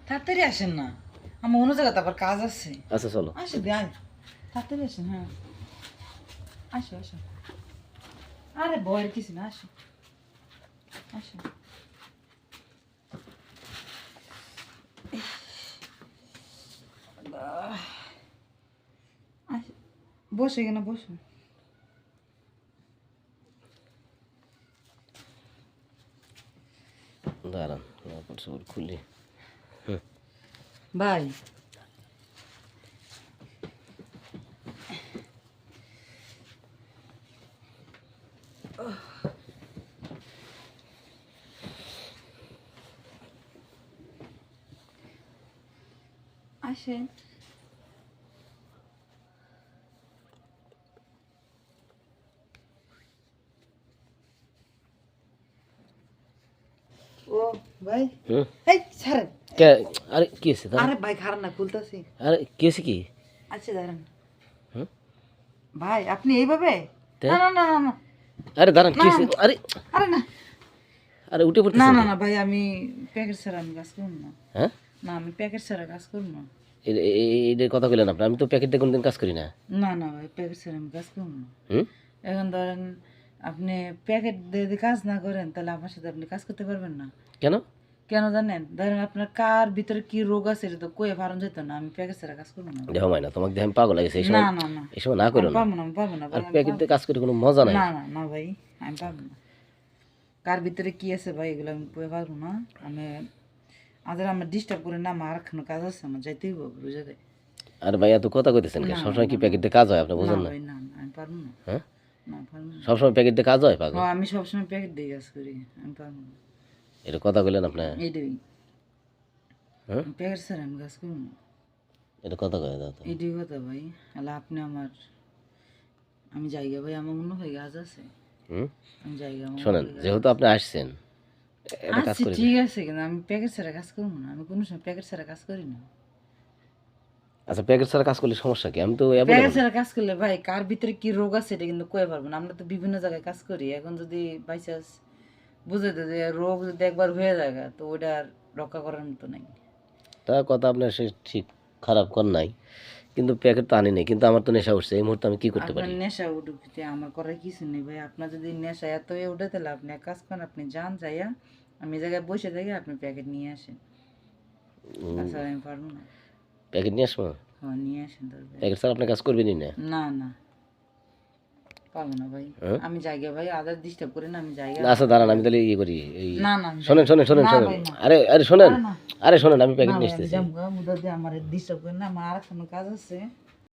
তাড়াতাড়ি আসেন না, আমার অন্য জায়গাতে আবার কাজ আছে। আচ্ছা চলো। আসে দেয়, তাড়াতাড়ি আসেন। হ্যাঁ আসো আসো, আরে ভয়ের কিছু না, আসো আসো। আসো, বসো এখানে বসো। দাঁড়ান কাপড় চোপড় খুলি। ভাই আসেন। ও ভাই, হুম এই ছাড়েন। কে? আরে কি হয়েছে? আরে ভাই খারাপ না, খুলতেছি। আরে কি হয়েছে কি? আচ্ছা দাঁড়ান হুম ভাই, আপনি এইভাবে? তে? না না না না না, আরে দাঁড়ান কি না, হয়েছে? আরে আরে না আরে উঠে না পড়তেছেন না কি? না ভাই, আমি প্যাকেট ছাড়া আমি কাজ করব না। হ্যাঁ না, আমি প্যাকেট ছাড়া কাজ করব না। এটার কথা কইলেন আপনি? আমি তো প্যাকেট দিয়ে কোনোদিন কাজ করি না। না না ভাই, প্যাকেট ছাড়া আমি কাজ করব না। হুম এখন ধরেন আপনি প্যাকেট দিয়ে যদি কাজ না করেন, তাহলে আমার সাথে আপনি কাজ করতে পারবেন না। কেন? কেন জানেন? ধরেন আপনার কার ভিতরে কি রোগ আছে এটা তো কয়ে পারন যেত না। আমি প্যাকেট ছাড়া কাজ করব না। দেখো মাইনা, তোমাকে দেখে আমি পাগল লাগেছে এই না সময়। না না, এই সময় না আমি করো না। পারবো না, আমি পারবো না আর ভাই, আমি প্যাকেট পারবো দিয়ে কাজ করে কোনো মজা নাই। না না না ভাই, আমি পারবো না। কার ভিতরে কি আছে ভাই, এগুলো আমি কয়ে পারবো না। আমি আদের আমার ডিস্টার্ব করে না, আমার এখনো কাজ আছে, আমার যাইতেই হবে বুঝে দেয়। আর ভাই এত কথা কইতেছেন কে? না সবসময় কি না প্যাকেট দিয়ে কাজ হয়? আপনি না বুঝেন না? ভাই, না না, আমি পারবো না। হ্যাঁ না পারবো না। সবসময় প্যাকেট দিয়ে কাজ হয় পাগল? হ্যাঁ, আমি সবসময় প্যাকেট দিয়ে কাজ করি, আমি পারবো না। এটা কথা কইলেন আপনি? এইটাই, হ্যাঁ প্যাকেট ছাড়া আমি কাজ করবো না। এটা কথা কয়ে দাও তো। এইটাই কথা ভাই। তাহলে আপনি আমার, আমি জায়গা ভাই, আমার মনে হয় কাজ আছে। হুম আমি জায়গা আমার শোনেন, মনে হয় যেহেতু আপনি আসছেন এটা কাজ আচ্ছা করে ঠিক আছে, কিন্তু আমি প্যাকেট ছাড়া কাজ করবো না। আমি কোনো সময় প্যাকেট ছাড়া কাজ করি না। আচ্ছা প্যাকেট ছাড়া কাজ করলে সমস্যা কি? আমি তো প্যাকেট অ্যাভেলেবল। ছাড়া কাজ করলে ভাই কার ভিতরে কি রোগ আছে এটা কিন্তু কয়ে পারবো না। আমরা তো বিভিন্ন জায়গায় কাজ করি। এখন যদি বাই চান্স বুঝে যে রোগ যদি একবার হয়ে যায়, তো ওইটা আর রক্ষা করার মতো নাই। তা কথা আপনার সে ঠিক খারাপ কর নাই, কিন্তু প্যাকেট তো আনি নাই। কিন্তু আমার তো নেশা উঠছে, এই মুহূর্তে আমি কি করতে আপনার পারি? নেশা উঠুতে আমার করার কিছু নেই ভাই। আপনার যদি নেশা এত উঠে, তাহলে আপনি এক কাজ করেন, আপনি যান, যাইয়া আমি এই জায়গায় বসে থাকি, আপনি প্যাকেট নিয়ে আসেন। তাছাড়া আমি পারবো না। প্যাকেট নিয়ে আসবো? হ্যাঁ নিয়ে আসেন দরকার। প্যাকেট ছাড়া আপনি কাজ করবেনই না? না না, পারবো না ভাই। হ্যাঁ? আমি জায়গা ভাই, আদার ডিস্টার্ব করি না, আমি জায়গা। আচ্ছা দাঁড়ান, আমি তাহলে ইয়ে করি। এই না না, শোনেন শোনেন শোনেন না শোনেন, ভাই, না। আরে আরে শোনেন, না না আরে শোনেন, আমি না প্যাকেট নিয়ে ভাই, আমি আসতেছি। যাবো মুদা দিয়ে আমার ডিস্টার্ব করি না, আমার আর কোনো কাজ আছে।